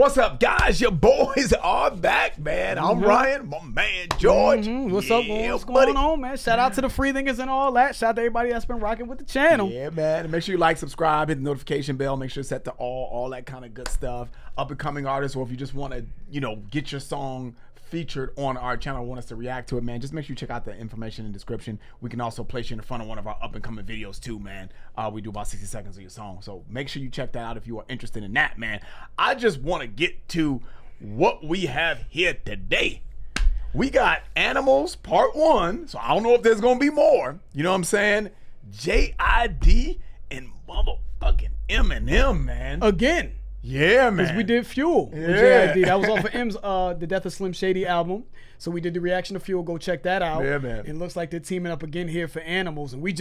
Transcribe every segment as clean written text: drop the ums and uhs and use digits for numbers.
What's up, guys? Your boys are back, man. I'm Ryan, my man George. What's up? What's going on, man? Shout out to the freethinkers and all that. Shout out to everybody that's been rocking with the channel. Yeah, man. And make sure you like, subscribe, hit the notification bell. Make sure it's set to all that kind of good stuff. Up and coming artists, or if you just want to, get your song featured on our channel, want us to react to it, man, just make sure you check out the information in the description. We can also place you in front of one of our up and coming videos too, man. We do about 60 seconds of your song, so make sure you check that out if you are interested in that, man. I just want to get to what we have here today. We got Animals Part 1, so I don't know if there's gonna be more, you know what I'm saying? JID and motherfucking Eminem, man. Again. Yeah, man. Because we did Fuel with JID. That was off of M's The Death of Slim Shady album. So we did the reaction to Fuel. Go check that out. Yeah, man. It looks like they're teaming up again here for Animals. And we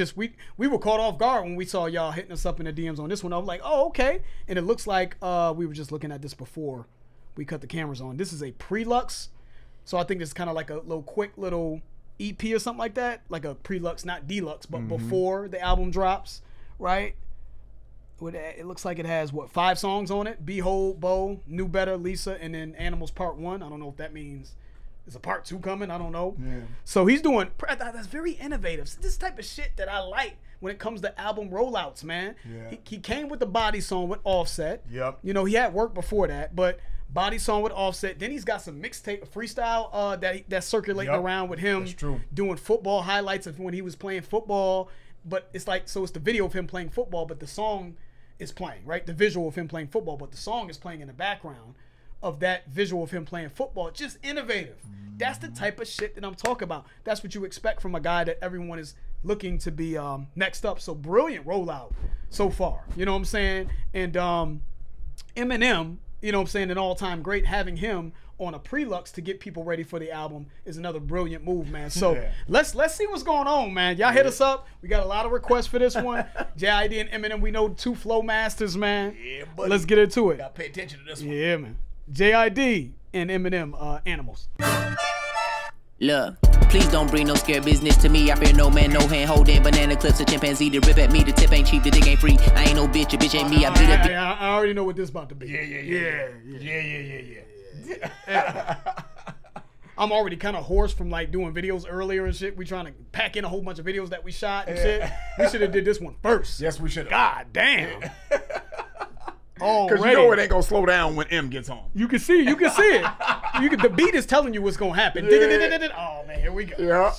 were caught off guard when we saw y'all hitting us up in the DMs on this one. I was like, oh, okay. And it looks like we were just looking at this before we cut the cameras on. This is a Prelux. So I think it's kind of like a little quick little EP or something like that. Like a Prelux, not Deluxe, but before the album drops, right? It looks like it has, 5 songs on it? Behold, Bo, New Better, Lisa, and then Animals Part 1. I don't know if that means there's a Part 2 coming. I don't know. Yeah. So he's doing, that's very innovative. This type of shit that I like when it comes to album rollouts, man. Yeah. He came with the Body song with Offset. Yep. He had work before that, but Body song with Offset. Then he's got some mixtape freestyle that's circulating around with him. That's true. Doing football highlights of when he was playing football. But it's like, so it's the video of him playing football, but the song is playing, right? The visual of him playing football, but the song is playing in the background of that visual of him playing football. Just innovative. That's the type of shit that I'm talking about. That's what you expect from a guy that everyone is looking to be next up. So brilliant rollout so far. You know what I'm saying? And Eminem, you know what I'm saying, an all-time great. Having him on a Prelux to get people ready for the album is another brilliant move, man. So let's see what's going on, man. Y'all hit us up. We got a lot of requests for this one. JID and Eminem, we know 2 flow masters, man. Yeah, buddy. Let's get into it. Gotta pay attention to this one. Yeah, man. JID and Eminem, Animals. Look, please don't bring no scare business to me. I fear no man, no hand holding banana clips, a chimpanzee to rip at me. The tip ain't cheap, the dick ain't free. I ain't no bitch, a bitch ain't me. I beat a bitch. I already know what this about to be. Yeah. I'm already kind of hoarse from like doing videos earlier and shit. We trying to pack in a whole bunch of videos that we shot and shit. We should have did this one first. Yes, we should have. God damn. Because you know it ain't gonna slow down when M gets home. You can see it. The beat is telling you what's gonna happen. Yeah. Oh man, here we go. Yeah.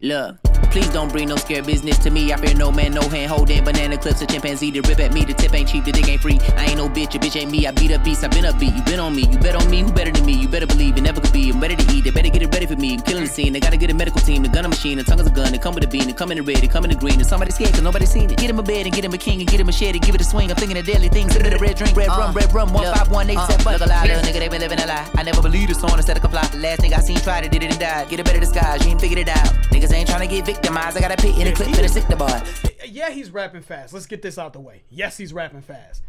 Look, please don't bring no scare business to me. I fear no man, no hand holding banana clips, a chimpanzee to rip at me. The tip ain't cheap, the dick ain't free. I ain't no bitch, a bitch ain't me. I beat a beast, I been a beat. You been on me, you bet on me. Who better than me? You better believe it never could be. I'm ready to eat, they better get it ready for me. I'm killing the scene, they gotta get a medical team. The gun a machine, the tongue is a gun. They come with a bean, they come in the red, they come in the green. And somebody scared cause nobody seen it. Get him a bed and get him a king and get him a shed and give it a swing. I'm thinking of deadly things. Sit in a red drink, red rum, 15187. Look a lie, little nigga, they been living a lie. I never believed this song instead of comply. The last nigga I seen tried it, did it and died. Get a better disguise, you ain't figured it out. Niggas ain't trying to get victimized. I got a pit in a clip for the sick the boy. Yeah, he's rapping fast. Let's get this out the way. Yes, he's rapping fast.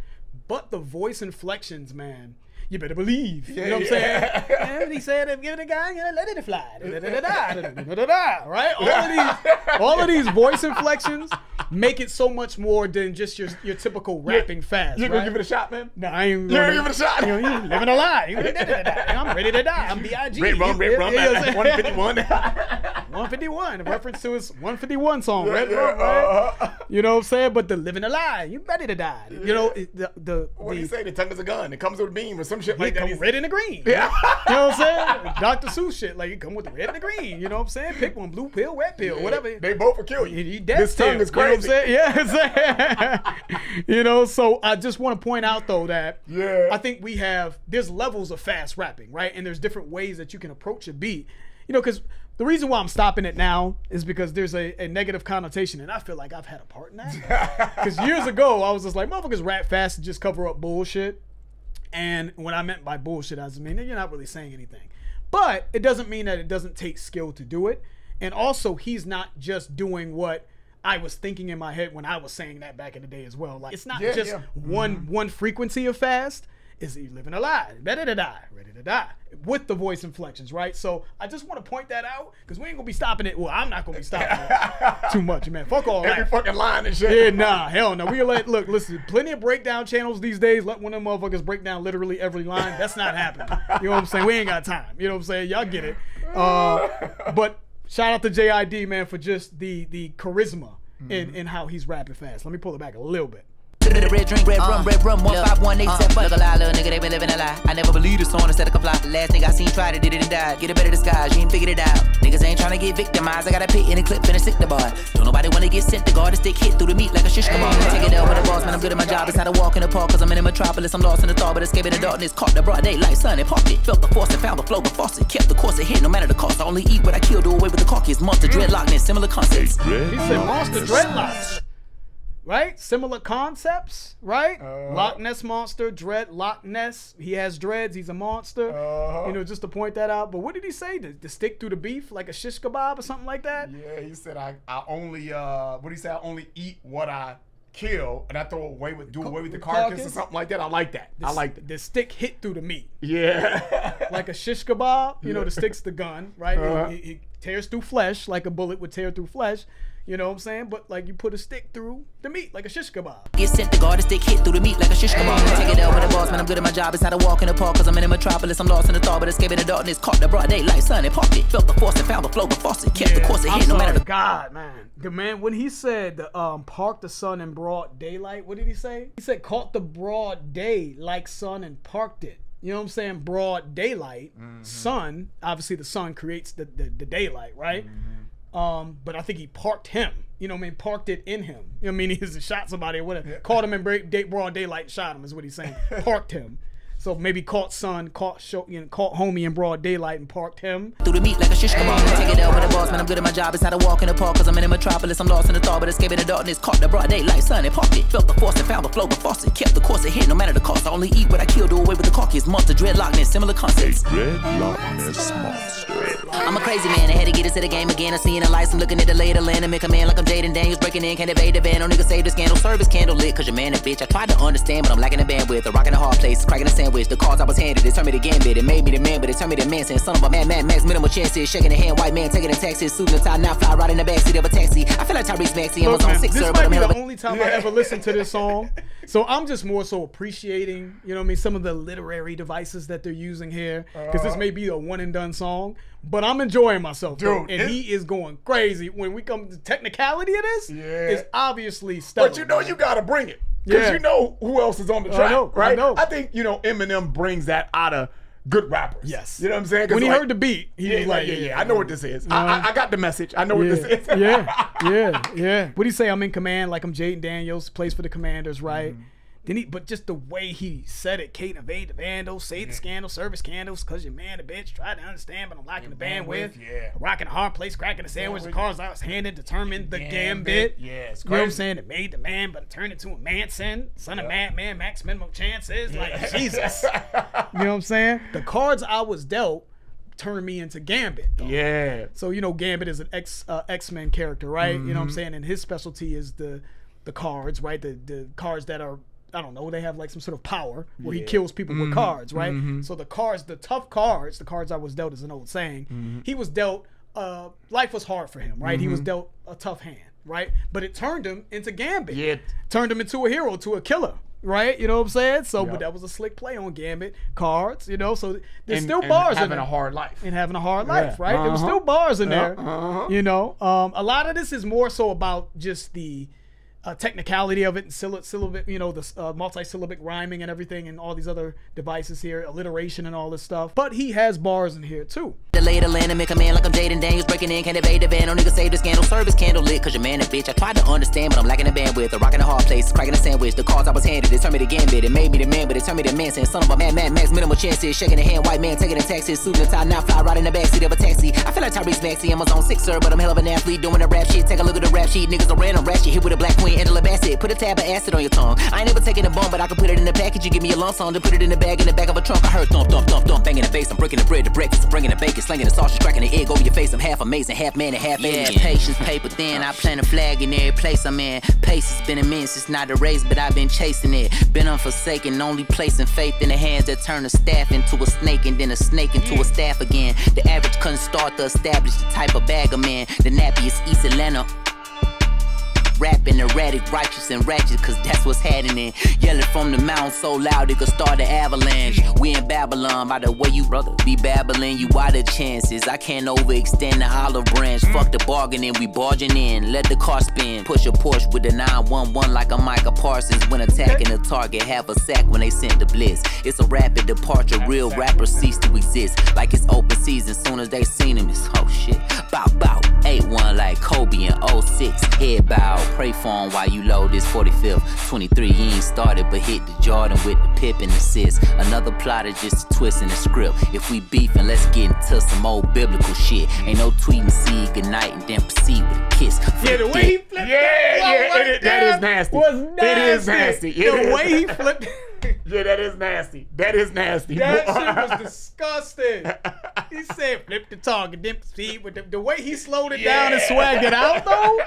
But the voice inflections, man, you better believe. You know what I'm saying? And he said, give it a guy, let it fly. Right? All of these voice inflections make it so much more than just your typical rapping fast. You gonna give it a shot, man? No, I ain't gonna give it a shot. You're living a lie. I'm ready to die. I'm B.I.G. Red rum, 151. 151, a reference to his 151 song, Red Rum, right? You know what I'm saying? But the living a lie, you ready to die. You know, what do you say? The tongue is a gun. It comes with a beam or some shit like that. Red and the green. Yeah. You know what I'm saying? Dr. Seuss shit. Like, you come with the red and the green. You know what I'm saying? Pick one, blue pill, red pill, whatever. They both will kill you. This tongue is crazy. You know what I'm saying? Yeah. You know, so I just want to point out, though, that I think there's levels of fast rapping, right? And there's different ways that you can approach a beat. You know, because the reason why I'm stopping it now is because there's a negative connotation, and I feel like I've had a part in that. Because years ago, I was just like, motherfuckers rap fast to just cover up bullshit. And when I meant by bullshit, I just mean you're not really saying anything. But it doesn't mean that it doesn't take skill to do it. And also, he's not just doing what I was thinking in my head when I was saying that back in the day as well. Like, it's not just one frequency of fast. is he living a lie? Better to die, ready to die. With the voice inflections, right? So I just want to point that out because we ain't gonna be stopping it. Well, I'm not gonna be stopping it too much, man. Fuck all Every that. fucking line and shit. Yeah, nah, hell no. We look, listen, plenty of breakdown channels these days. Let one of them motherfuckers break down literally every line. That's not happening. You know what I'm saying? We ain't got time. You know what I'm saying? Y'all get it. But shout out to JID, man, for just the charisma in how he's rapping fast. Let me pull it back a little bit. The red drink, red rum, 15187. Look a lie, little nigga, they been living a lie. I never believed the song instead of comply. The last nigga I seen tried it, did it and died. Get a better disguise, you ain't figured it out. Niggas ain't trying to get victimized. I got a pit in a clip, finna sick the bar. Don't nobody wanna get sent to guard. The stick hit through the meat like a shish kebab. Take it out with the boss, man, I'm good at my job. It's how to walk in the park, cause I'm in a metropolis. I'm lost in the thought, but escaping the darkness. Caught the broad daylight, sun and parked it. Felt the force and found the flow, but faucet. Kept the course ahead, no matter the cost. I only eat what I kill, do away with the carcass. Monster dreadlockness, similar concepts. He said monster dreadlocks. Right? Similar concepts, right? Loch Ness monster, Loch Ness. He has dreads. He's a monster. You know, just to point that out. But what did he say? To stick through the beef like a shish kebab or something like that? Yeah, he said I only what he said, I only eat what I kill, and I do away with the carcass or something like that. I like that. I like that. The stick hit through the meat. Yeah. Like a shish kebab. You know, the stick's the gun, right? It tears through flesh like a bullet would tear through flesh. You know what I'm saying? But like you put a stick through the meat like a shish kebab. Get sent to guard, the stick hit through the meat like a shish kebab. Take it out with the boss, man, I'm good at my job. It's how to walk in the park, cause I'm in a metropolis. I'm lost in the thought, but escaping the darkness. Caught the broad daylight, sun and parked it. Felt the force and found the flow, but faucet. Kept the course ahead, no matter the... God, man. The man, when he said parked the sun in broad daylight, what did he say? He said caught the broad day like sun and parked it. You know what I'm saying? Broad daylight, sun. Obviously the sun creates the daylight, right? But I think he parked him. You know what I mean? Parked it in him. You know what I mean? He just shot somebody or whatever. Caught him in broad daylight and shot him is what he's saying. Parked him. So maybe caught son, caught homie in broad daylight and parked him. Through the meat like a shish kebab. Take it out with the boss, man, I'm good at my job. It's how to walk in the park, cause I'm in a metropolis. I'm lost in the thought, but escaping the darkness. Caught the broad daylight, sun and parked it. Felt the force and found the flow, but faucet. Kept the course ahead, no matter the cost. I only eat what I kill, do away with the carcass. Monster dreadlockness, similar concepts. Dreadlockness monster. I'm a crazy man, I had to get into the game again. I see in the lights, I'm looking at the lay of the land and make a man like I'm JID Animals breaking in. Can't evade the van, no nigga save the scandal. Service candle lit, cause your man a bitch. I tried to understand, but I'm lacking the bandwidth. A rock in a hard place, cracking a sandwich. The cards I was handed, it turned me to gambit. It made me the man, but it turned me to man. Saying son of a man, max minimal chances. Shaking the hand, white man taking the taxes. Suit and tie, now fly right in the backseat of a taxi. I feel like Tyrese Maxey, I'm on 6 this sir, might but I'm be hell the of a... only time I ever listened to this song. So I'm just more so appreciating, you know what I mean, some of the literary devices that they're using here. Because this may be a one and done song, but I'm enjoying myself. Dude, and he is going crazy. When we come to the technicality of this, it's obviously stellar. But you know you gotta bring it. Because you know who else is on the track, right? I think, you know, Eminem brings that out of good rappers. Yes. You know what I'm saying? When he like, heard the beat, he was like, yeah, I know what this is. I got the message. I know what this is. yeah. What do you say? I'm in command, like I'm JID Daniels, plays for the Commanders, right? Then but just the way he said it, Kate evade the vandals, save the scandal, service candles, cause your man a bitch, try to understand, but I'm lacking the bandwidth. Rocking a hard place, cracking a sandwich, the cards I was handed, determined the gambit. It's crazy. You know what I'm saying? It made the man, but it turned into a Manson, son of madman, max minimum chances. Like Jesus. You know what I'm saying? The cards I was dealt turned me into Gambit. Though. So you know, Gambit is an X-Men character, right? You know what I'm saying? And his specialty is the cards, right? The cards that are, I don't know, they have like some sort of power where he kills people with cards, right? So the cards, the tough cards, the cards I was dealt is an old saying. He was dealt, life was hard for him, right? He was dealt a tough hand, right? But it turned him into Gambit. Turned him into a hero, to a killer, right? You know what I'm saying? So, but that was a slick play on Gambit cards, you know? So there's still bars in there. Having a hard life. And having a hard life, right? There was still bars in there, you know? A lot of this is more so about just the technicality of it and syllabic, you know, the multi-syllabic rhyming and everything and all these other devices here, alliteration and all this stuff. But he has bars in here too. The lay of the land and make a man like I'm JID Daniels breaking in. Can't evade the van, no nigga save the scandal. Service candle lit, cause your man a bitch. I tried to understand, but I'm lacking the bandwidth. A rock in a hard place, cracking a sandwich. The cards I was handed, it turned me to gambit. It made me the man, but it turned me to man. Saying son of a man, max minimal chances. Shaking the hand, white man taking the taxes. Suit and tie, now fly right in the backseat of a taxi. I feel like Tyrese Maxey, I'm on 6 sir, but I'm hell of an athlete doing the rap shit. Take a look at the rap sheet, niggas are random rap shit. Hit with a black queen. me Angela Bassett. Put a tab of acid on your tongue. I ain't never taking a bone, but I can put it in the package. You give me a lump song, to put it in the bag of a trunk. I heard thump, thump, thump, thump, banging the bass. I'm breaking the bread to breakfast. I'm bringing the bacon, slinging the sausage, cracking the egg over your face. I'm half amazing, half man and half alien. Patience, paper thin. I plant a flag in every place I'm in. Pace has been immense. It's not a race, but I've been chasing it. Been unforsaken, only placing faith in the hands that turn a staff into a snake, and then a snake into a staff again. The average couldn't start to establish the type of bag I'm in. The nappy is East Atlanta. Rapping erratic, righteous and ratchet, cause that's what's happening. Yelling from the mountain so loud it could start an avalanche. We in Babylon, by the way you brother be babbling, you out of chances. I can't overextend the olive branch. Fuck the bargaining, we barging in. Let the car spin. Push a Porsche with a 911 like a Micah Parsons. When attacking a target, have a sack when they sent the blitz. It's a rapid departure, real rappers cease to exist. Like it's open season, soon as they seen him, it's oh shit. Bow, bow, 8-1 like Kobe in 06. Head bow. Pray for him while you load this 45th. 23, he ain't started, but hit the Jordan with the pip and assist. Another plotter just a twist in the script. If we beefing, let's get into some old biblical shit. Ain't no tweeting, see goodnight, and then proceed with a kiss. Yeah, the way he flipped that is nasty. It is nasty. The way he flipped. Yeah, that is nasty. That is nasty. That shit was disgusting. He said, flip the target, then proceed with the way he slowed it down and swagged it out, though,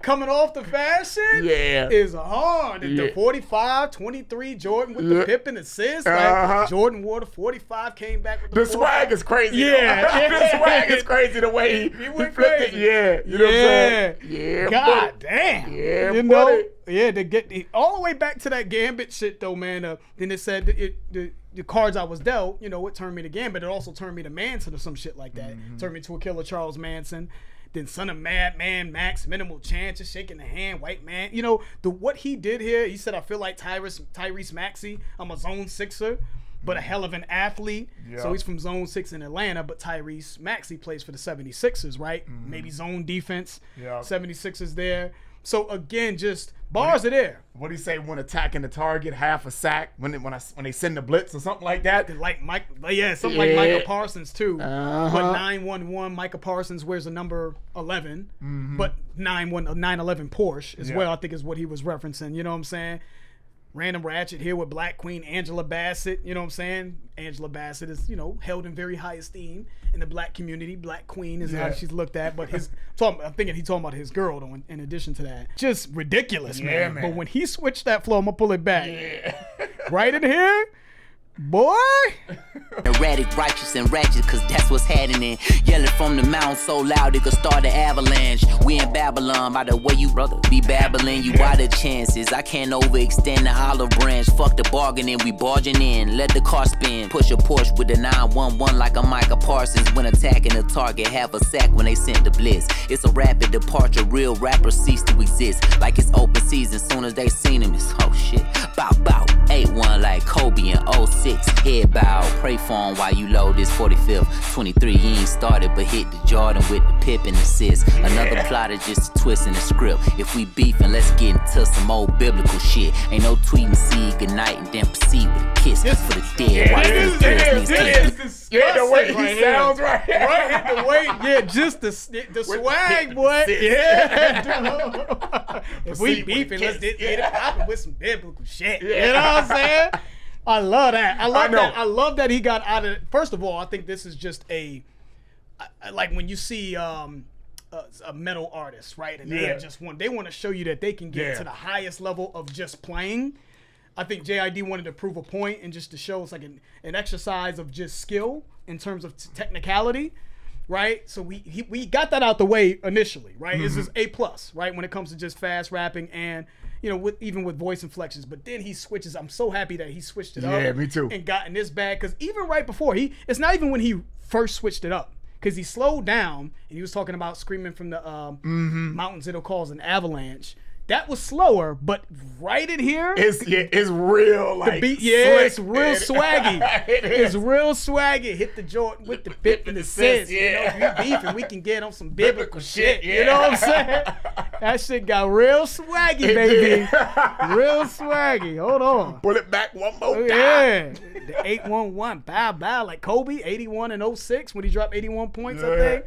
coming off the fast shit, is hard. The 45, 23 Jordan with the pip and assist. Like Jordan wore the 45, came back with the swag is crazy. Yeah. The swag is crazy the way he went flipped crazy. it. Yeah. You know what I'm saying? Yeah. God damn. Yeah, you know? Yeah, to get all the way back to that Gambit shit though, man. Then it said the cards I was dealt, you know, it turned me to Gambit. It also turned me to Manson or some shit like that. Turned me to a killer Charles Manson. Then Son of Madman, Max, Minimal Chances, shaking the hand, white man. You know, what he did here, he said, I feel like Tyrese Maxey. I'm a zone sixer, but a hell of an athlete. Yeah. So he's from zone 6 in Atlanta, but Tyrese Maxey plays for the 76ers, right? Maybe zone defense. Yeah. 76ers there. So again, just bars are there. What do you say when attacking the target, half a sack when they send the blitz or something like that? Like like Micah Parsons too. But 911 Micah Parsons wears a number 11, but 911 Porsche as well. I think is what he was referencing. You know what I'm saying? Random ratchet here with Black Queen Angela Bassett. You know what I'm saying? Angela Bassett is, you know, held in very high esteem in the black community. Black Queen is how she's looked at. But I'm thinking he's talking about his girl though, in addition to that. Just ridiculous, man. But when he switched that flow, I'm going to pull it back. Right in here. Boy, erratic, righteous and ratchet, cause that's what's happening. Yelling from the mountain so loud it could start an avalanche. We in Babylon, by the way you brother be babbling, you out of chances. I can't overextend the olive branch. Fuck the bargaining, we barging in. Let the car spin. Push a Porsche with a 911 like a Micah Parsons. When attacking a target, have a sack when they sent the blitz. It's a rapid departure, real rappers cease to exist. Like it's open season, soon as they seen him, it's oh shit. Bow, bow, 8-1 like Kobe in 06. Head bow, pray for him while you load this 45th. 23, he ain't started, but hit the Jordan with the pip and assist. Another plotter just a twist in the script. If we beefing, let's get into some old biblical shit. Ain't no tweeting, see goodnight, and then proceed with a kiss for the dead. Watch this the way he sounds right the way, just the swag, boy. If we beefing, let's get it popping with some biblical shit. You know what I'm saying? I love that. I love that he got out of it. First of all, I think this is just like when you see a metal artist, right? And they want to show you that they can get to the highest level of just playing. I think JID wanted to prove a point and just to show it's like an exercise of just skill in terms of technicality, right? So we got that out the way initially, right? This is A+, right? When it comes to just fast rapping and, you know, even with voice inflections. But then he switches. I'm so happy that he switched it up. Yeah, me too. And got in this bag. Because even right before, it's not even when he first switched it up. Because he slowed down and he was talking about screaming from the mountains it'll cause an avalanche. That was slower, but right in here, it's real like it's real swaggy. It's real swaggy. Hit the Jordan with the pip and assist. You know, if we beefing, we can get on some biblical shit. You know what I'm saying? That shit got real swaggy, baby. Real swaggy. Hold on. Pull it back one more time. Yeah. The 811, bow, like Kobe, 81 and 06 when he dropped 81 points, I think.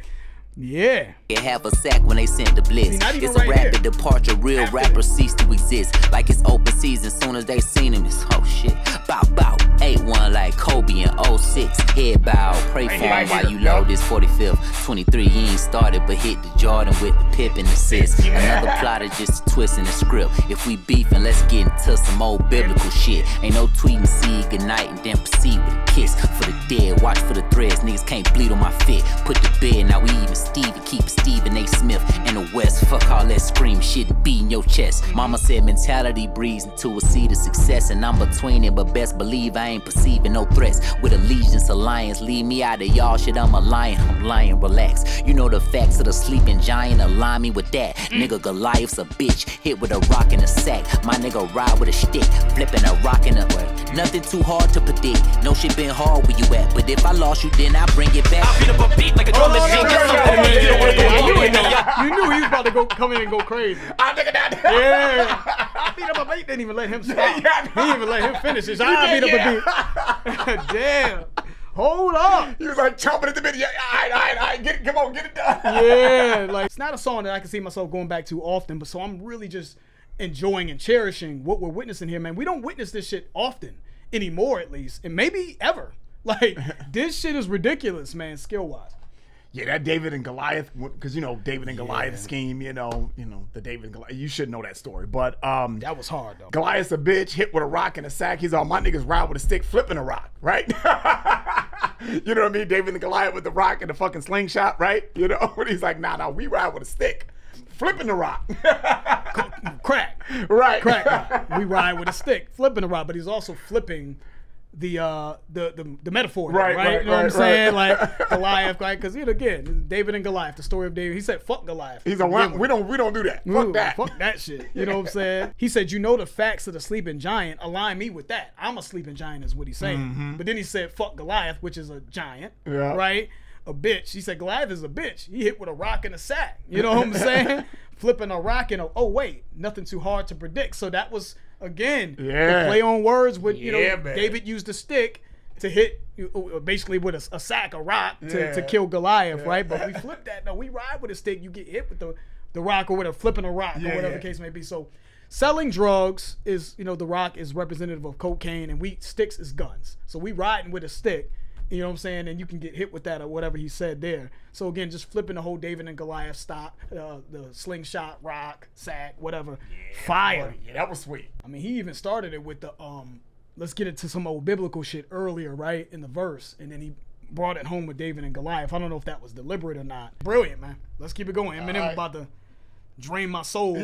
Yeah. Half a sack when they sent the bliss. See, not even It's a right rapid here. departure. Real rappers cease to exist. Like it's open season. Soon as they seen him, it's oh shit. Bow bow. 8-1 like Kobe in 06. Head bow. Pray for him while you load this 45th. 23 he ain't started, but hit the Jordan with the pip and assist. Another plot is just a twist in the script. If we beefing, let's get into some old biblical shit. Ain't no tweeting, see good night and then proceed with a kiss. For the dead, watch for the threads. Niggas can't bleed on my fit. Put the bed, now we even Stevie. Keep Stephen A. Smith in the West. Fuck all that scream shit and beat in your chest. Mama said mentality breeds into a seed of success, and I'm between it, but best believe I ain't perceiving no threats. With allegiance, alliance, leave me out of y'all shit. I'm a lion, I'm lying, relax. You know the facts of the sleeping giant, align me with that. Nigga Goliath's a bitch, hit with a rock and a sack. My nigga ride with a stick, flipping a rock in a way. Nothing too hard to predict. No shit been hard where you at, but if I lost you, then I bring it back. I beat up a beat like a drum machine. You knew he was about to go come in and go crazy. I think that. Yeah. I beat up a beat, didn't even let him stop. He didn't even let him finish his. I beat up a beat. Damn. Hold up. He was like chomping at the bit. Yeah, all right, get it, come on, get it done. Yeah, like it's not a song that I can see myself going back to often, but so I'm really just enjoying and cherishing what we're witnessing here, man. We don't witness this shit often anymore, at least, and maybe ever. Like this shit is ridiculous, man, skill wise. Yeah, that David and Goliath, because you know David and Goliath scheme, you know the David and Goliath. You should know that story, but that was hard though. Goliath's a bitch, hit with a rock and a sack. He's all my niggas ride with a stick, flipping a rock, right? You know what I mean? David and Goliath with the rock and the fucking slingshot, right? You know, but he's like, nah, we ride with a stick, flipping the rock. Crack, right? Crack. We ride with a stick, flipping the rock, but he's also flipping the metaphor, right? You know what I'm saying? Like Goliath, right? Because again, David and Goliath, the story of David. He said, "Fuck Goliath." He's like, we don't do that. Fuck that. Fuck that shit. You know what I'm saying? He said, "You know the facts of the sleeping giant. Align me with that. I'm a sleeping giant," is what he's saying. But then he said, "Fuck Goliath," which is a giant, right? A bitch. He said Goliath is a bitch. He hit with a rock and a sack. You know what I'm saying? Flipping a rock and oh wait, nothing too hard to predict. So that was. Again, the play on words with man. David used a stick to hit basically with a sack, a rock to kill Goliath, right? But we flip that. No, we ride with a stick. You get hit with the rock or whatever, flipping a rock or whatever the case may be. So selling drugs is the rock is representative of cocaine and sticks is guns. So we riding with a stick. You know what I'm saying? And you can get hit with that or whatever he said there. So again, just flipping the whole David and Goliath stop, the slingshot, rock, sack, whatever. Fire. Yeah, that was sweet. I mean, he even started it with the let's get into some old biblical shit earlier, right? In the verse. And then he brought it home with David and Goliath. I don't know if that was deliberate or not. Brilliant, man. Let's keep it going. Eminem about to drain my soul.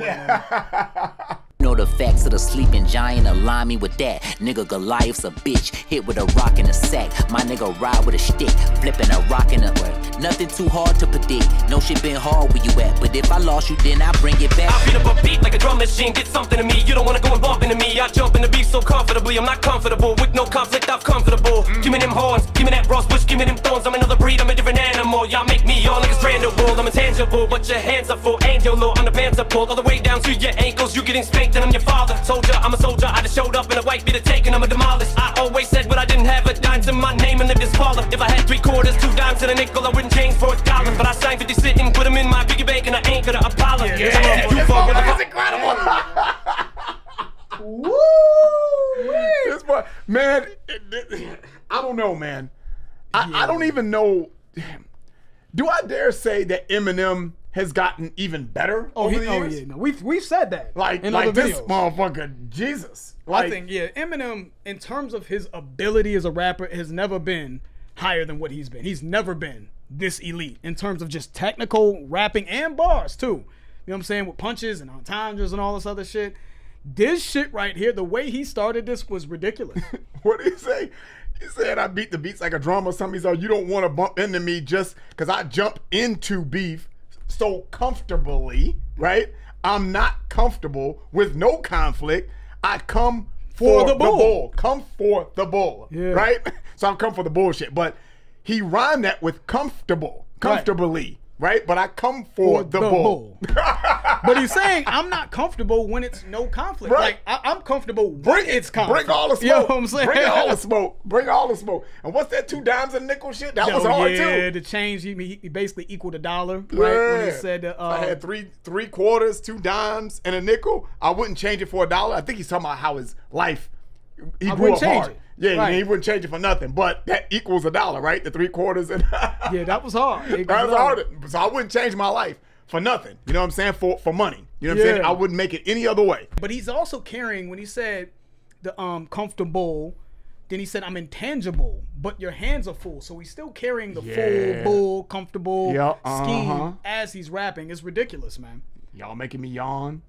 Know the facts of the sleeping giant, align me with that. Nigga Goliath's a bitch, hit with a rock and a sack. My nigga ride with a stick, flipping a rock in a way. Nothing too hard to predict. No shit been hard where you at, but if I lost you, then I bring it back. I beat up a beat like a drum machine, get something to me. You don't wanna go and bump into me. I jump in the beat so comfortably. I'm not comfortable with no conflict. I'm comfortable. Give me them horns, give me that rose bush, give me them thorns. I'm another breed, I'm a different animal. Y'all make me all niggas brandable. I'm intangible, but your hands are full. Angel low, I'm the pants are pulled all the way down to your ankles. You getting spanked and I'm your father. Soldier, I'm a soldier. I just showed up in a white beater taking, I'm a demolish. I always said what I didn't have a dime to my name and lived this parlor. If I had 3 quarters, 2 dimes and a nickel, I wouldn't change for a dollar. But I signed 50 cent and put them in my piggy bank and I ain't gonna Apollo. It's incredible. Woo! This boy, man, I don't know, man. I don't even know. Do I dare say that Eminem has gotten even better over the years? No, we've said that in like other this videos. Motherfucker, Jesus. I think Eminem, in terms of his ability as a rapper, has never been higher than what he's been. He's never been this elite in terms of just technical rapping and bars too. You know what I'm saying? With punches and entendres and all this other shit. This shit right here, the way he started this was ridiculous. What did he say? He said, I beat the beats like a drum or something. He said, you don't want to bump into me just because I jump into beef so comfortably, right? I'm not comfortable with no conflict. I come for the bull. Come for the bull, right? So I come for the bullshit. But he rhymed that with comfortable, comfortably, right? But I come for the bull. But he's saying I'm not comfortable when it's no conflict. Right. Like I'm comfortable when it's conflict. Bring all the smoke. You know what I'm saying? Bring all the smoke. Bring all the smoke. And what's that 2 dimes and a nickel shit? That was hard too. Yeah, the change, he basically equaled $1, right? When he said I had three quarters, 2 dimes, and a nickel. I wouldn't change it for $1. I think he's talking about how his life, he grew up hard. Yeah, right. He wouldn't change it for nothing. But that equals $1, right? The 3 quarters. And yeah, that was hard. That was hard. So I wouldn't change my life for nothing. You know what I'm saying? For money. You know what I'm saying? I wouldn't make it any other way. But he's also carrying, when he said the comfortable, then he said I'm intangible, but your hands are full. So he's still carrying the full, bull, comfortable scheme as he's rapping. It's ridiculous, man. Y'all making me yawn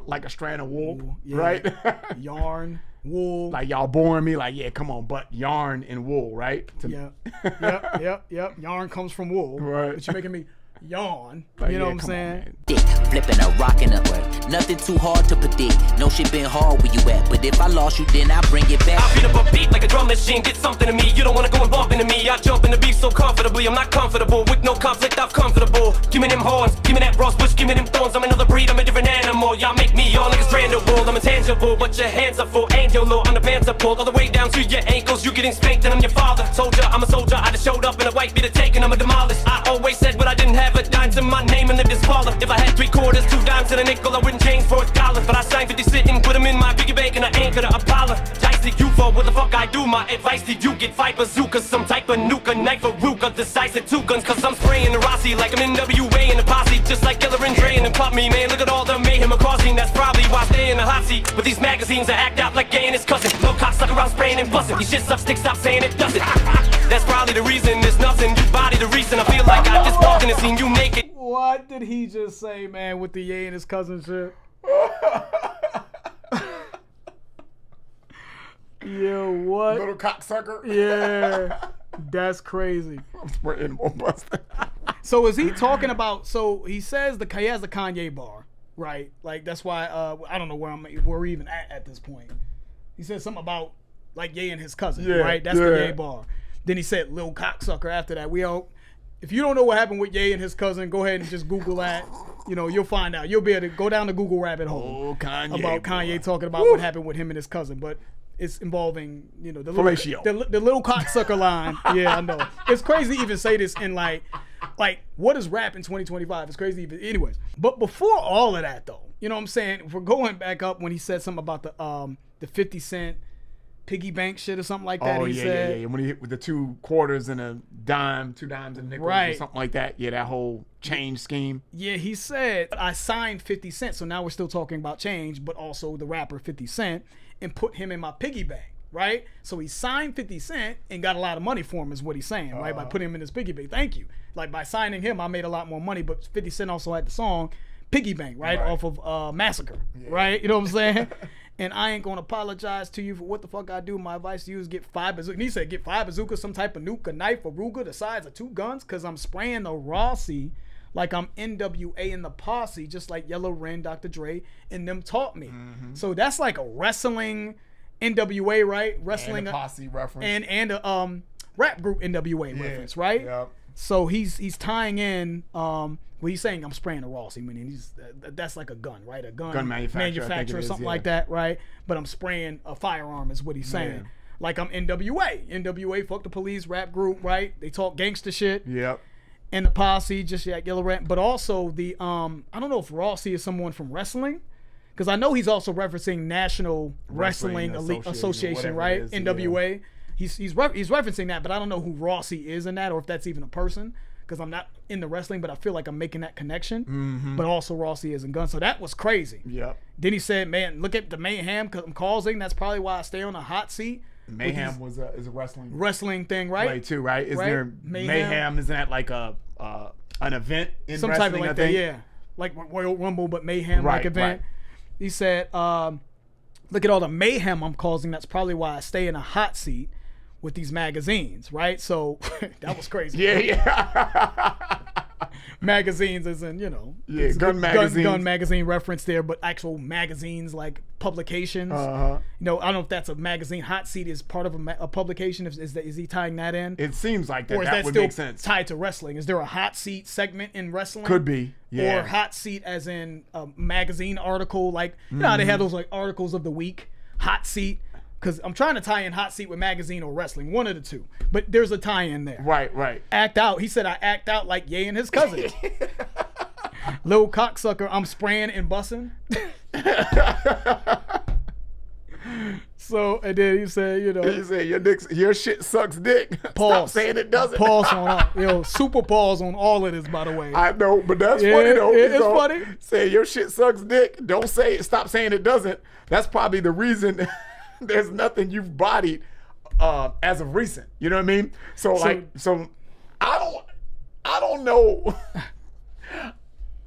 like a strand of wool, right? Yarn, wool. Like y'all boring me, like, yeah, come on, but yarn and wool, right? Yep. Yarn comes from wool. Right. But you're making me yawn. Like, you know yeah, what I'm saying? on, Dick, flipping a rockin' up. Nothing too hard to predict. No shit been hard where you at. But if I lost you, then I bring it back. I beat up a beat like a drum machine, did something to me. You don't wanna go and bump into me. I jump in the beat so comfortably. I'm not comfortable with no conflict. I'm comfortable. Give me them horns, give me that rose bush, give me them thorns. I'm another breed, I'm a different animal. Y'all make me all like a strand of wool. I'm intangible, but your hands are full. Angel low, I'm the pants are pulled all the way down to your ankles. You getting spanked and I'm your father. Soldier, I'm a soldier. I just showed up in a white beat of tank and I'm a demolish. I always said what I didn't have a dime to my name and lived as baller. If I had 3 quarters, 2 dimes and a nickel, I wouldn't change for $1. But I signed 50 cent and put them in my piggy bank and I ain't gonna apologize to you for what the fuck I do. My advice to you, get 5 bazookas, some type of nuke, a knife, a ruka, decisive 2 guns, cause I'm spraying the Rossi like I'm NWA in the posse, just like Killer and Dre and then pop me, man. Look at all the mayhem I'm causing, that's probably why I stay in the hot seat. But these magazines that act out like gay and his cousin, no cocksucker around spraying and busting. These shit sucks, stick, stop saying it doesn't. That's probably the reason there's nothing. You body the reason I feel like I just walked in and seen you naked. What did he just say, man, with the Ye and his cousin shit? Yo, what? Little cocksucker. Yeah, that's crazy. I'm spraying more busting. So is he talking about? So he says he has the Kanye bar, right? Like that's why I don't know where we're even at this point. He said something about like Ye and his cousin, right? That's the Ye bar. Then he said Lil Cocksucker after that. If you don't know what happened with Ye and his cousin, go ahead and just Google that. You know, you'll find out. You'll be able to go down the Google rabbit hole about Kanye talking about what happened with him and his cousin. But it's involving, you know, the little cocksucker line. Yeah, I know. It's crazy to even say this in like what is rap in 2025? It's crazy even. Anyways, but before all of that though, you know what I'm saying? If we're going back up when he said something about the 50 Cent piggy bank shit or something like that. He said. Yeah. When he hit with the 2 quarters and a dime, 2 dimes and a nickel or something like that. Yeah, that whole change scheme. Yeah, he said, I signed 50 Cent. So now we're still talking about change, but also the rapper 50 Cent, and put him in my piggy bank, right? So he signed 50 Cent and got a lot of money for him is what he's saying, right? By putting him in his piggy bank. Thank you. Like by signing him, I made a lot more money, but 50 Cent also had the song Piggy Bank, right? Off of Massacre, right? You know what I'm saying? And I ain't gonna apologize to you for what the fuck I do. My advice to you is get 5 bazookas. And he said get 5 bazookas, some type of nuke, a knife, a Ruger, the size of 2 guns, cause I'm spraying the Rossi like I'm NWA in the posse, just like Yellow Ren, Dr. Dre, and them taught me. So that's like a wrestling NWA, right? Wrestling and a posse reference. And a rap group NWA reference, right? Yep. So he's tying in well, he's saying I'm spraying a Rossi, meaning that's like a gun, right? A gun manufacturer, something like that, right? But I'm spraying a firearm is what he's saying. Yeah. Like I'm NWA. NWA, fuck the police, rap group, right? They talk gangster shit. Yep. And the posse, just like Yellow Rat. But also the I don't know if Rossi is someone from wrestling, because I know he's also referencing National Wrestling Elite Association, right? NWA. Yeah. He's referencing that, but I don't know who Rossi is in that, or if that's even a person, because I'm not in the wrestling, but I feel like I'm making that connection. But also Rossi is in gun, so that was crazy. Yep. Then he said, "Man, look at the mayhem I'm causing. That's probably why I stay on the hot seat." Mayhem is a wrestling thing, right? Right too, right? Is there mayhem? Isn't that like an event in some wrestling? Type of like that, yeah, like Royal Rumble, but mayhem like event. Right. He said, "Look at all the mayhem I'm causing. That's probably why I stay in a hot seat with these magazines, right?" So that was crazy. Yeah. magazines as in, Yeah, gun magazines. Gun magazine reference there, but actual magazines like publications. I don't know if that's a magazine. Hot Seat is part of a publication. Is he tying that in? It seems like that. Or is that that would still make sense. tied to wrestling? Is there a Hot Seat segment in wrestling? Could be. Yeah. Or Hot Seat as in a magazine article, like you know how they have those like articles of the week. Hot Seat. Because I'm trying to tie in Hot Seat with magazine or wrestling, one of the two. But there's a tie-in there. Right. Act out. He said I act out like Ye and his cousins. Little cocksucker, I'm spraying and bussing. So, and then he said, He said, your shit sucks dick. Pause. Stop saying it doesn't. Pause on all. Super pause on all of this, by the way. I know, but that's funny though. It's funny. Say your shit sucks dick. Don't say it. Stop saying it doesn't. That's probably the reason there's nothing you've bodied as of recent. You know what I mean? So I don't know.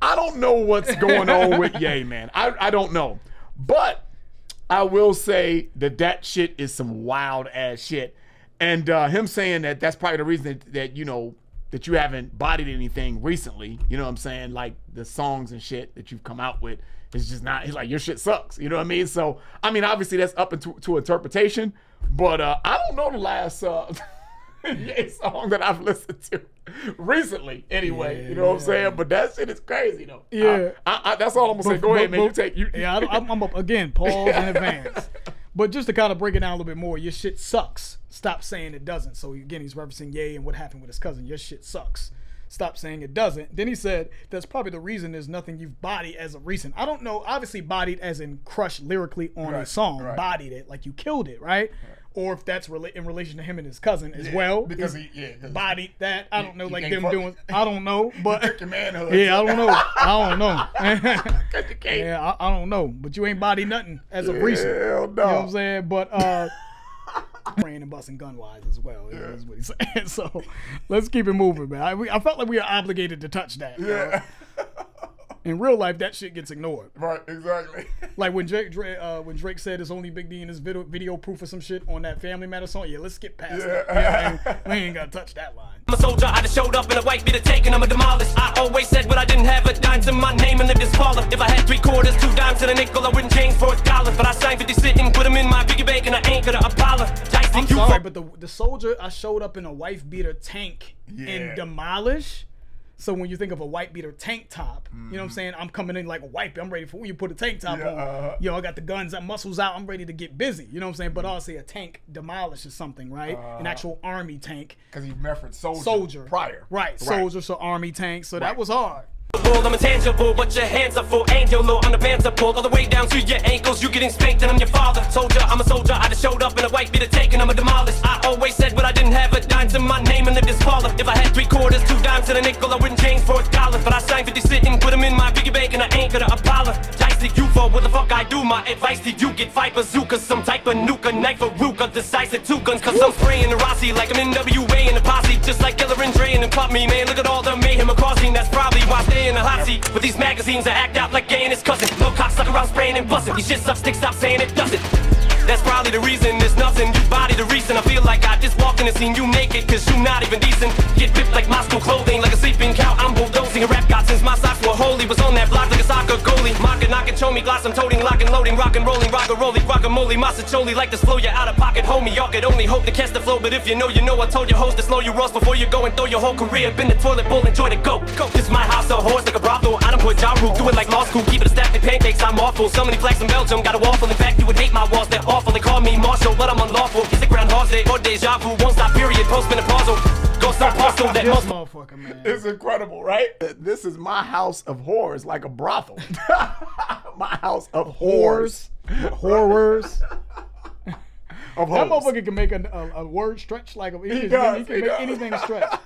I don't know what's going on with Ye, man. I don't know. But I will say that shit is some wild ass shit. And him saying that's probably the reason that you haven't bodied anything recently. You know what I'm saying? Like the songs and shit that you've come out with. It's just not, he's like, your shit sucks. You know what I mean? So, I mean, obviously that's up to interpretation, but I don't know the last Ye song that I've listened to recently anyway. You know what I'm saying? But that shit is crazy though. Yeah. That's all I'm going to say. Go ahead, man. I'm up again, pause in advance. But just to kind of break it down a little bit more, your shit sucks. Stop saying it doesn't. So again, he's referencing Ye and what happened with his cousin. Your shit sucks. Stop saying it doesn't. Then he said that's probably the reason there's nothing you've bodied as of recent. I don't know, obviously bodied as in crushed lyrically on a song. Right. Bodied it, like you killed it, right? Or if that's in relation to him and his cousin as well. Because bodied that. I don't know, like them doing, I don't know. But your manhood. Yeah, I don't know. Yeah, I don't know. But you ain't bodied nothing as of recent. Hell no. You know what I'm saying? But praying and busting gun wise as well. Is what he's saying. So let's keep it moving, man. I felt like we were obligated to touch that. Yeah. In real life, that shit gets ignored. Right, exactly. Like when Drake said it's only Big D in his video proof or some shit on that Family Matter song. Yeah, let's skip past that. Yeah, we ain't gotta touch that line. I'm a soldier, I just showed up in a white beater taking, I'm a demolished. I always said what I didn't have a dime to my name and lived as follow. If I had 3 quarters, 2 dimes and a nickel, I wouldn't change for $1. But I signed 50 cent and put them in my piggy bank and I ain't gonna apologize. I'm sorry, but the soldier, I showed up in a wife beater tank and demolish. So when you think of a white beater tank top, you know what I'm saying? I'm coming in like a white beater. I'm ready for when you put a tank top on. I got the guns and muscles out. I'm ready to get busy. You know what I'm saying? But I'll say a tank demolishes something, right? An actual army tank. Because you referenced soldier prior. Right. Soldier, so army tank. So that was hard. I'm intangible, but your hands are full. Angel, I'm the pants are pulled all the way down to your ankles. You getting spanked and I'm your father. Soldier, I'm a soldier. I just showed up in a white beater taking, I'm a demolished. I always said what I didn't have a dime to my name and lived as follow. If I had 3 quarters, 2 dimes and a nickel, I wouldn't change for $1. But I signed 50 cent and put them in my piggy bank and I ain't gonna apologize to you for what the fuck I do. My advice to you, get 5 bazookas, some type of nuke, a knife, a ruka, decisive 2 guns. Cause I'm spraying the Rossi like I'm NWA in the posse. Just like Killer and Dre and then pop me, man. Look at all the mayhem across me. That's probably why I stay in the hot seat. With these magazines, I act out like Gay and his cousin. Little cocksucker around spraying and busting. These shit sucks, dick, stop saying it doesn't. That's probably the reason there's nothing. You body the reason. I feel like I just walked in and seen you naked, cause you not even decent. Get ripped like Moscow clothing, like a sleeping cow. I'm bulldozing a rap god since my socks were holy. Was on that block like a soccer goalie. Mocking, knocking, show me glass, I'm toting, locking, loading, rockin', rolling, rock-a-rolling, guacamole, massacholi, like to slow you out of pocket, homie. Y'all could only hope to catch the flow, but if you know, I told your host to slow your rolls before you go and throw your whole career up in the toilet bowl. Enjoy the go. This is my house, a horse like a brothel. I don't put Ja Rule, do it like law school, keep it a stack of pancakes. I'm awful. So many flags in Belgium, got a waffle. In fact, you would hate my walls, they're awful. They call me Marshall, but I'm unlawful. It's a Groundhog's Day or deja vu, won't stop. Period. Postmenopausal. Go start parcel that most motherfucker, man. It's incredible, right? This is my house of horrors, like a brothel. My house of horrors. Horrors. Of that motherfucker can make a word stretch like he can make anything stretch.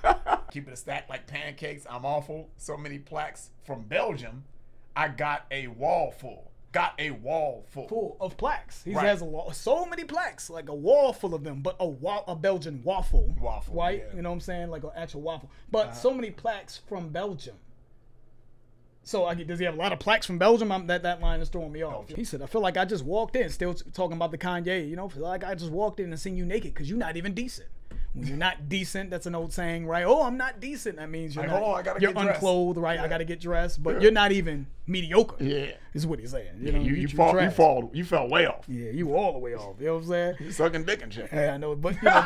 Keep it a stack like pancakes. I'm awful. So many plaques from Belgium. I got a wall full. Full of plaques. He has so many plaques, like a wall full of them, but a Belgian waffle, right? Yeah. You know what I'm saying, like an actual waffle. But so many plaques from Belgium. So does he have a lot of plaques from Belgium? That line is throwing me off. He said, "I feel like I just walked in." Still talking about the Kanye. You know, feel like I just walked in and seen you naked because you're not even decent. When you're not decent, that's an old saying, right? Oh, I'm not decent. That means you're Like, not, hold on, I gotta you're get dressed. unclothed, right? I gotta get dressed, but you're not even mediocre. Yeah. Is what he's saying. You Yeah, know, you fell way off. Yeah, you were all the way off. You know what I'm saying? You sucking dick and shit. Yeah, I know, but you know,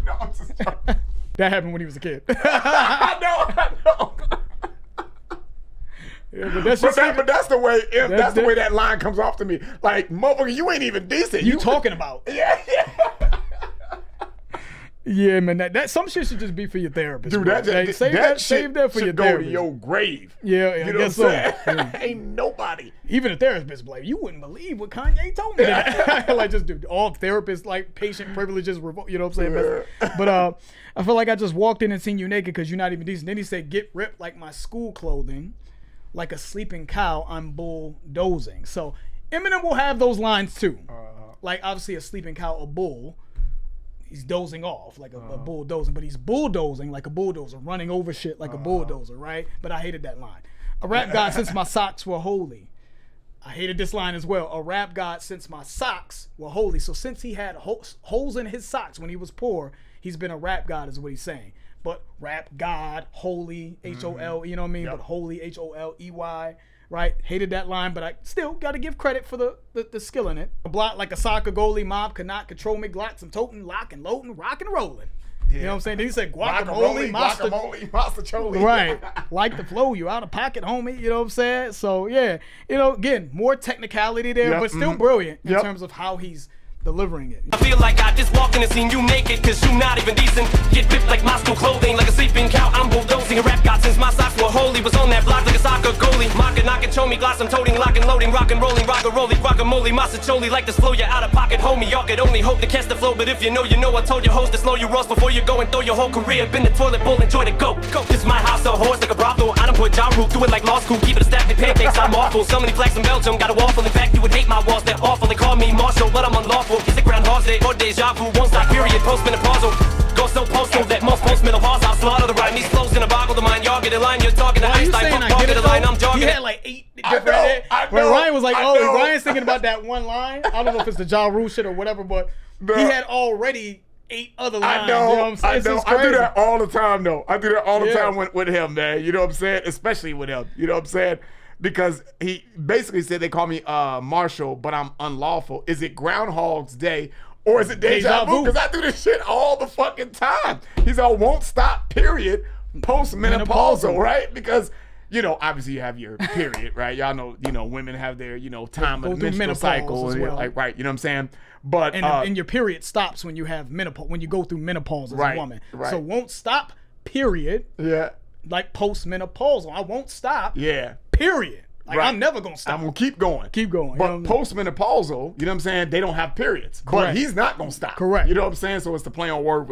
No, I'm just joking. that happened when he was a kid. I know. Yeah, but that's just But that's the way. That's the that- way that line comes off to me. Like, motherfucker, you ain't even decent. you talking about. Yeah. Yeah, man. That some shit should just be for your therapist. Dude, bro. that Like, save that for your should go therapist. to your grave. Yeah, You I know guess what so. I'm saying? Yeah. Ain't nobody. Even a therapist, like, you wouldn't believe what Kanye told me. Like, just dude, all therapists, like, patient privileges, you know what I'm saying? But I feel like I just walked in and seen you naked because you're not even decent. Then he said, get ripped like my school clothing, like a sleeping cow, I'm bulldozing. So Eminem will have those lines too. Like, obviously a sleeping cow, a bull. He's dozing off like a bulldozing, but he's bulldozing like a bulldozer, running over shit like a bulldozer, right? But I hated that line. A rap god since my socks were holy. I hated this line as well. A rap god since my socks were holy. So since he had holes in his socks when he was poor, he's been a rap god is what he's saying. But rap god, holy, H-O-L, you know what I mean? But holy, H-O-L-E-Y. Right, hated that line, but I still got to give credit for the skill in it. A block like a soccer goalie, mob could not control me. Glocks, I'm toting, lock and loading, rock and rolling. You know what I'm saying? Then he said guacamole, Master Choli. Right, like the flow, you out of pocket, homie. You know what I'm saying? So yeah, you know, again, more technicality there, Yep, but still brilliant in terms of how he's delivering it. I feel like I just walked in and seen you naked, cause you not even decent. Get ripped like my school clothing, like a sleeping cow, I'm bulldozing. A rap god since my socks were holy, was on that block like a soccer goalie. Mocking, knocking, show me glass, I'm toting, locking, loading, rockin', rolling, rock-a-rolling, guacamole, masa choli, like to slow you out of pocket, homie. Y'all could only hope to catch the flow, but if you know, I told your host to slow you roast before you go and throw your whole career up in the toilet bowl, enjoy the go. This is my house, a horse like a brothel. I don't put Ja Rule through it like law school, keep it a stack of pancakes, I'm awful. Somebody flags in Belgium, got a waffle, in fact, you would hate my walls, they're awful. They call me Marshall, but I'm unlawful. Is it Groundhog's Day? Or deja vu, won't stop, period, postmenopausal. Go so postal that most postmenopause, I'll slaughter the rhyme. These flows in a boggle the mind, y'all get in line, you're talking to Are you Einstein, saying fuck I get the it line, I'm though? jogging He it. had like 8 I different. know, Where Ryan was like, I oh, know. Ryan's thinking about that one line. I don't know if it's the Ja Rule shit or whatever, but he had already 8 other lines. I know, you know what I'm saying? I It's know. just I do crazy. that all the time, though. I do that all the Yeah. time with him, man. You know what I'm saying? Especially with him. You know what I'm saying? Because he basically said they call me Marshall, but I'm unlawful. Is it Groundhog's Day or is it deja vu? Because I do this shit all the fucking time. He's all won't stop, period, postmenopausal, right? Because, you know, obviously you have your period, right? Y'all know, you know, women have their, you know, time Go of through menstrual menopause cycle. as And, well. like, right, you know what I'm saying? But And your period stops when you have menopause, when you go through menopause as Right, a woman. right. So won't stop, period, yeah, like postmenopausal. I won't stop, yeah. period. Like, Right. I'm never going to stop. I'm gonna keep going. Keep going. You But know what I mean? postmenopausal, you know what I'm saying? They don't have periods. But Correct. he's not gonna stop. Correct. You know what I'm saying? So it's the play on word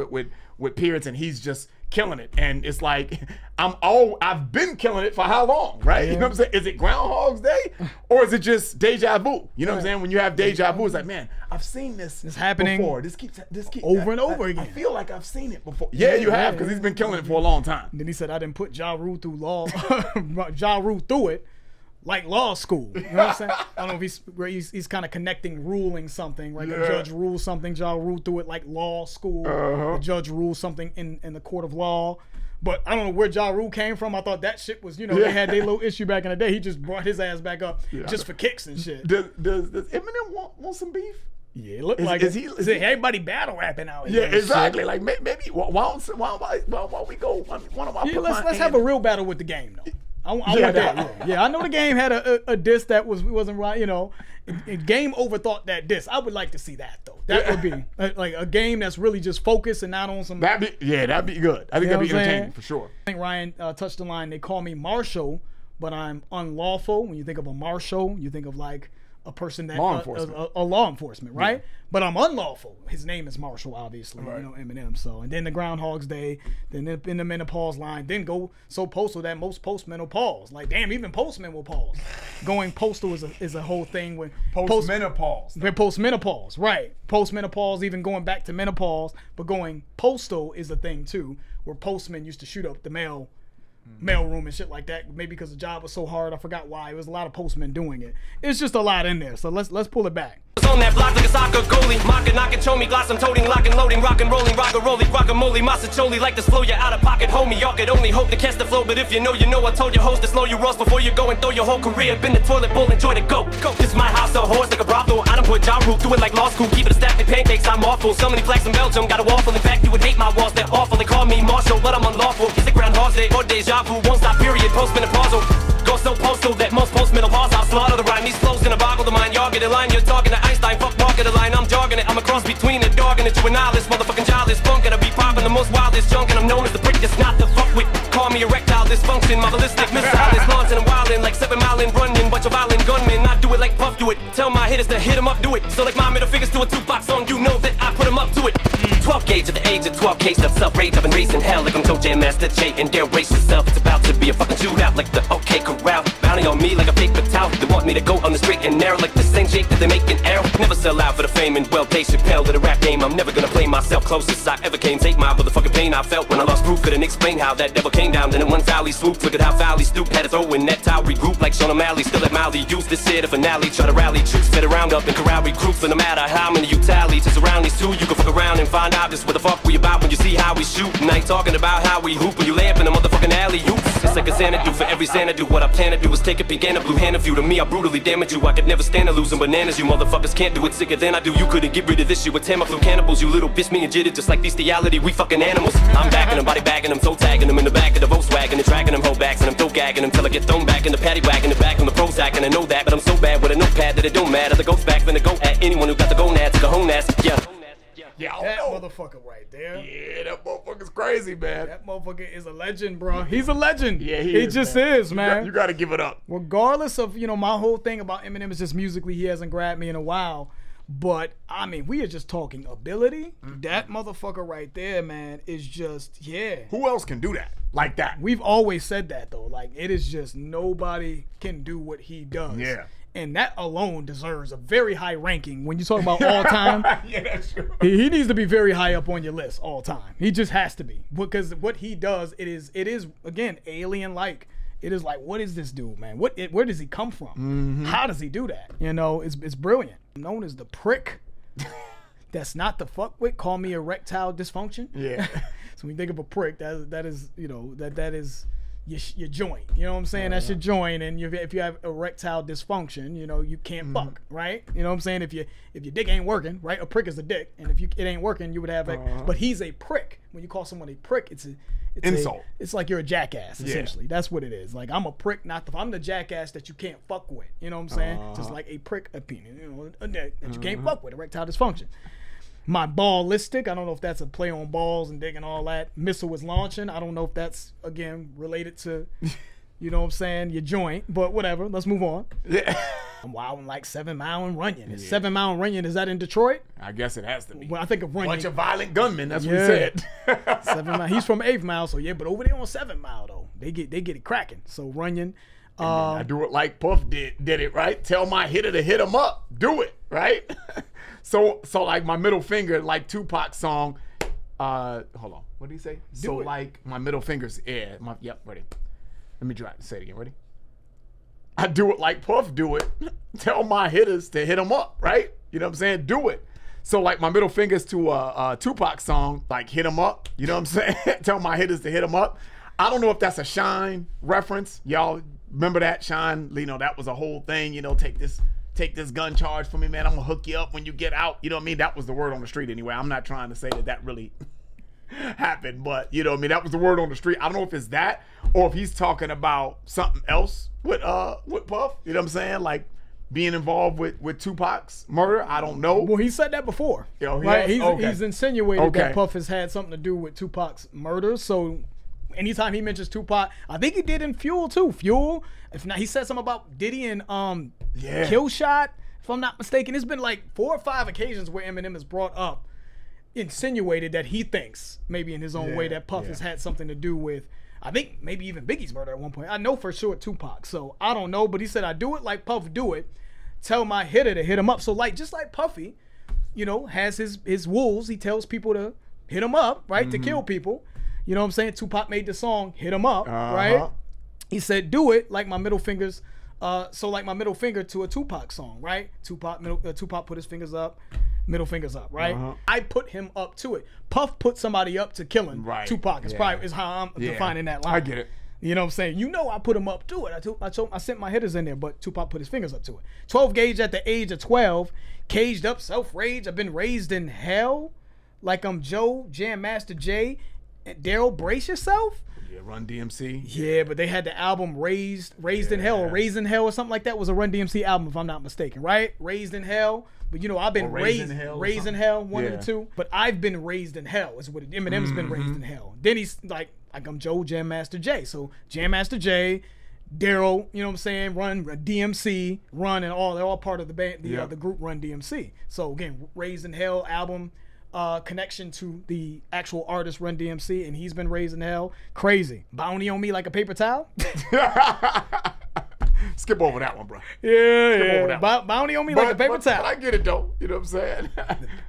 with periods, and he's just killing it. And it's like I've been killing it for how long, right? You know what I'm saying? Is it Groundhog's Day or is it just deja vu? You know what I'm saying? When you have deja vu, it's like, man, I've seen this happening before. This keeps over and over I again. feel like I've seen it before. Yeah, you have, because he's been killing it for a long time. And then he said, I didn't put Ja Rule through law, Ja Rule through it, like law school. You know what I'm saying? I don't know if he's kind of connecting ruling something, right? The Yeah. judge rules something, Ja Rule through it like law school. The judge rules something in the court of law. But I don't know where Ja Rule came from. I thought that shit was, you know, they had their little issue back in the day. He just brought his ass back up just for kicks and shit. Does Eminem want some beef? Yeah, it looked Is- like is it. he- Is it everybody battle rapping out Yeah, here. and shit. exactly. Like maybe why don't we go? One of my Yeah, let's have a real battle with the game though. I want that. Yeah, I know the game had a diss that wasn't right. You know, game overthought that diss. I would like to see that though. That would be like a game that's really just focused and not on some. That'd be good. I think You know that'd be what I'm entertaining saying? for sure. I think Ryan touched the line. They call me Marshall, but I'm unlawful. When you think of a marshal, you think of like a person that Law enforcement. a law enforcement, right? But I'm unlawful. His name is Marshall, obviously. Right. You know, Eminem. So, and then the Groundhog's Day, then in the menopause line, then go so postal that most postmen will pause. Like, damn, even postmen will pause. Going postal is a whole thing when Postmenopause. They're postmenopause, right? Postmenopause, even going back to menopause, but going postal is a thing too, where postmen used to shoot up the mail room and shit like that. Maybe because the job was so hard, I forgot why. It was a lot of postmen doing it. It's just a lot in there. So let's pull it back. On that block like a soccer goalie, mocking, knocking, show me glass, I'm toting, locking, loading, rockin', rolling, rock-a-rolling, guacamole, massacholi, like to slow you out of pocket, homie. Y'all could only hope to catch the flow, but if you know, I told your host to slow you roast before you go and throw your whole career up in the toilet bowl. Enjoy the go. This is my house, a horse like a brothel. I don't put Ja Rule through it like law school. Keep it a stack of pancakes, I'm awful. So many flags in Belgium, got a waffle. In fact, you would hate my walls, they're awful. They call me Marshall, but I'm unlawful. It's a Groundhog Day or deja vu, won't stop. Period. Postmenopausal. Go so postal that most postmenopause I'll slaughter the rhyme. These flows gonna boggle the mind. Y'all get a line, you're talking to Einstein. Fuck walking the line, I'm jogging it. I'm a cross between a dog and a juvenilist. Motherfucking childish funk, gotta be popping the most wildest junk. And I'm known as the prick that's not the fuck with. Call me erectile dysfunction. My ballistic missile is launching and wildin' like 7 Mile and running. Bunch of violent gunmen, I do it like Puff do it. Tell my hitters to hit 'em up, do it. So like my middle fingers to a Tupac song, you know that I put 'em up to it. 12 gauge at the age of 12, case of self-rage. I've been racing hell like I'm Toe Jam Master J. And dare race yourself, it's about to be a fucking shootout like the OK Corral. Bounty on me like a paper towel. They want me to go on the straight and narrow like the same shape that they make an arrow. Never sell out for the fame and well Dave Chappelle to the rap game. I'm never gonna play myself. Closest I ever came. Take my motherfucking pain I felt when I lost proof. Couldn't explain how that devil came down. Then in one foul he swooped. Look at how foul he stooped. Had to throw in that towel. Regroup like Sean O'Malley. Still at Mally. Use this shit a finale. Try to rally troops. Fit around up and corral recruits. And no matter how many you tally, just around these two, you can fuck around and find out just what the fuck we about when you see how we shoot. And I ain't talking about how we hoop when you lay up in the motherfucking alley hoops. It's like a Xanadu for every Xanadu. What I plan to do is take a peek and a blue hand of you. To me, I brutally damage you. I could never stand to losing bananas. You motherfuckers can't do it sicker than I do. You couldn't get rid of this shit with Tamiflu cannibals. You little bitch, me and jitted just like bestiality. We fucking animals. I'm backing them, body bagging them, toe tagging them in the back of the Volkswagen and dragging them whole backs and I'm toe gagging them till I get thrown back in the paddy wagon, the back on the Prozac. And I know that, but I'm so bad with a notepad that it don't matter. The ghost back finna go at anyone who got the gonads, the honads. Yeah. Yeah, That motherfucker right there. Yeah, that motherfucker's crazy, man. That motherfucker is a legend, bro. He's a legend. Yeah, he just man. is, man. You got to give it up. Regardless of, my whole thing about Eminem is just musically, he hasn't grabbed me in a while. But, I mean, we are just talking ability. That motherfucker right there, man, is just, Who else can do that like that? We've always said that, though. Like, it is just nobody can do what he does. Yeah. And that alone deserves a very high ranking when you talk about all time. Yeah, that's true. He needs to be very high up on your list all time. He just has to be, because what he does, it is again alien-like. It is like, what is this dude, man? Where does he come from? How does he do that? It's brilliant. Known as the prick. That's not the fuck with. Call me erectile dysfunction. Yeah. So when you think of a prick, that is that is your joint. You know what I'm saying? That's your joint. And if you have erectile dysfunction, you can't fuck, right? You know what I'm saying? If your dick ain't working, right? A prick is a dick, and if it ain't working, you would have but he's a prick. When you call someone a prick, it's insult. It's like you're a jackass, essentially. That's what it is. Like, I'm a prick, I'm the jackass that you can't fuck with. You know what I'm saying? Just like a prick, a penis, a dick that you can't fuck with, erectile dysfunction. My ballistic, I don't know if that's a play on balls and dick and all that. Missile was launching. I don't know if that's, again, related to, you know what I'm saying, your joint. But whatever, let's move on. Yeah. I'm wilding like 7 Mile and Runyon. Is 7 Mile and Runyon, is that in Detroit? I guess it has to be. When I think of Runyon. Bunch of violent gunmen, that's what he said. 7 Mile. He's from 8 Mile, so yeah, but over there on 7 Mile, though, they get it cracking. So Runyon. I do it like Puff did it, right? Tell my hitter to hit him up. Do it, right? So like my middle finger, like Tupac's song. Hold on. What did he say? So like my middle fingers. Yeah. Yep. Ready. Let me try to say it again. Ready? I do it like Puff do it. Tell my hitters to hit him up, right? You know what I'm saying? Do it. So like my middle fingers to a Tupac song, like hit him up. You know what I'm saying? Tell my hitters to hit him up. I don't know if that's a Shine reference. Y'all remember that? Shine, that was a whole thing. Take this gun charge for me, man. I'm gonna hook you up when you get out. You know what I mean? That was the word on the street anyway. I'm not trying to say that really happened, but you know what I mean? That was the word on the street. I don't know if it's that or if he's talking about something else with Puff. You know what I'm saying? Like being involved with Tupac's murder. I don't know. Well, he said that before. Right? He's insinuated that Puff has had something to do with Tupac's murder. So anytime he mentions Tupac, I think he did in Fuel too. Fuel. If not, he said something about Diddy and Kill Shot. If I'm not mistaken, it's been like 4 or 5 occasions where Eminem has brought up, insinuated that he thinks, maybe in his own way, that Puff has had something to do with, I think maybe even Biggie's murder at one point. I know for sure Tupac. So I don't know, but he said, I do it like Puff do it. Tell my hitter to hit him up. So like, just like Puffy, has his wolves. He tells people to hit him up, right? To kill people. You know what I'm saying? Tupac made the song, Hit 'Em Up, right? He said, do it like my middle fingers So like my middle finger to a Tupac song, right? Tupac put his fingers up, middle fingers up, right? I put him up to it. Puff put somebody up to killing Tupac. It's probably is how I'm defining that line. I get it. You know what I'm saying? You know I put him up to it. I sent my hitters in there, but Tupac put his fingers up to it. 12 gauge at the age of 12. Caged up, self-rage. I've been raised in hell. Like I'm Joe, Jam Master Jay, and Daryl, brace yourself. Yeah, Run DMC. Yeah, but they had the album Raised in Hell or Raised in Hell or something like that. Was a Run DMC album if I'm not mistaken, right? Raised in Hell. But you know, I've been raised in hell, one of the two. But I've been raised in hell is what Eminem's been raised in hell. Then he's like I'm Joe, Jam Master Jay. So Jam Master Jay, Daryl, you know what I'm saying? Run DMC, Run, and all they're all part of the band, the group Run DMC. So again, Raised in Hell album. Connection to the actual artist Run DMC, and he's been raised in hell. Crazy. Bounty on me like a paper towel. Skip over that one, bro. Yeah. Bounty on me like a paper towel. But I get it though. You know what I'm saying?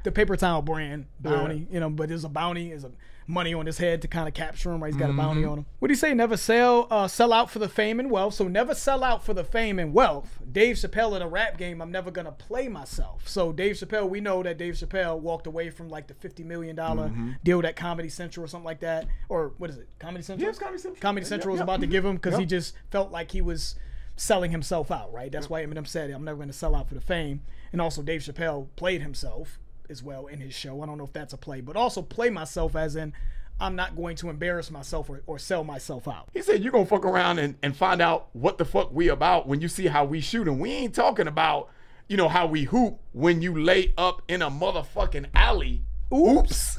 The paper towel brand, Bounty. You know, but there's a bounty, there's a money on his head to kind of capture him. Right, he's got a bounty on him. What do you say? Never sell out for the fame and wealth. So never sell out for the fame and wealth. Dave Chappelle in a rap game, I'm never gonna play myself. So Dave Chappelle, we know that Dave Chappelle walked away from like the $50 million deal at Comedy Central or something like that. Or what is it? Comedy Central? Yes, Comedy Central. Comedy Central was about to give him because he just felt like he was selling himself out, right? That's why Eminem said, I'm never gonna sell out for the fame. And also Dave Chappelle played himself as well in his show. I don't know if that's a play, but also play myself as in I'm not going to embarrass myself or sell myself out. He said you're going to fuck around and find out what the fuck we about when you see how we shoot. And we ain't talking about, you know, how we hoop when you lay up in a motherfucking alley. Oops.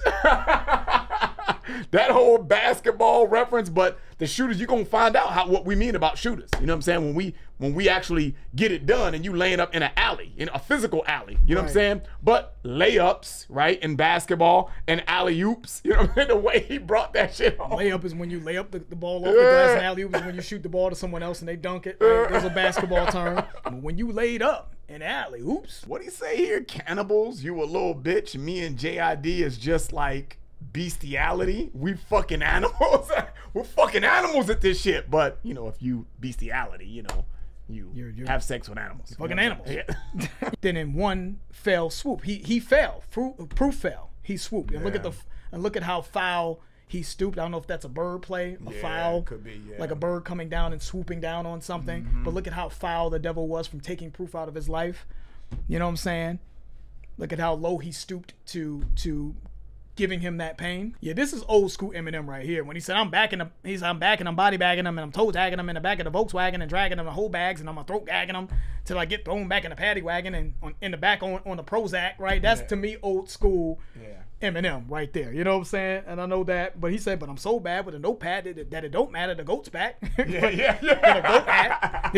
That whole basketball reference, but the shooters, you're going to find out what we mean about shooters. You know what I'm saying? When we actually get it done and you laying up in an alley, in a physical alley, you know what I'm saying? But layups, right, in basketball and alley-oops, you know what I'm saying? The way he brought that shit on. Layup is when you lay up the ball off the glass, and alley-oop is when you shoot the ball to someone else and they dunk it. Right? There's a basketball term. But when you laid up in alley-oops. What do you say here? Cannibals, you a little bitch. Me and JID is just like bestiality. We fucking animals. We're fucking animals at this shit. But, you know, if you bestiality, you know, you have sex with animals. Fucking animals. Yeah. Then in one fell swoop, he fell. Proof fell. He swooped. And look at how foul he stooped. I don't know if that's a bird play, a foul. Could be, like a bird coming down and swooping down on something. But look at how foul the devil was from taking Proof out of his life. You know what I'm saying? Look at how low he stooped to giving him that pain. Yeah, this is old school Eminem right here. When he said, I'm body bagging him, and I'm toe tagging him in the back of the Volkswagen and dragging him in whole bags, and I'm gonna throat gagging him till I get thrown back in the paddy wagon and in the back on the Prozac, right? That's to me old school Eminem right there. You know what I'm saying? And I know that, but he said, but I'm so bad with a notepad that it don't matter, the goat's back. Then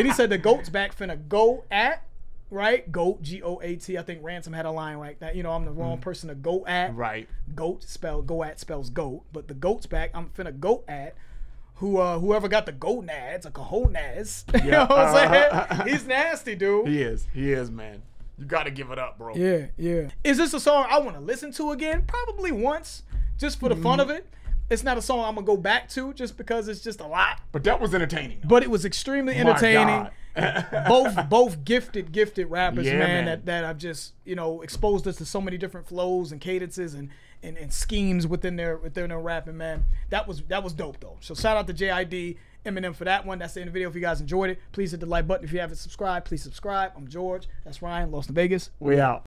he said the goat's back finna go at, right? Goat, G-O-A-T. I think Ransom had a line right that, you know, I'm the wrong person to go at. Right. Goat go at spells goat, but the goat's back. I'm finna go at whoever got the gonads, a cojones. You know what I'm saying? He's nasty, dude. He is, man. You gotta give it up, bro. Yeah. Is this a song I want to listen to again? Probably once, just for the fun of it. It's not a song I'm gonna go back to just because it's just a lot. But that was entertaining. But it was extremely entertaining. both gifted rappers, man. That I've just, you know, exposed us to so many different flows and cadences and schemes within their rapping, man. That was dope though. So shout out to JID Eminem for that one. That's the end of the video. If you guys enjoyed it, please hit the like button. If you haven't subscribed, please subscribe. I'm George. That's Ryan. Lost in Vegas. We out.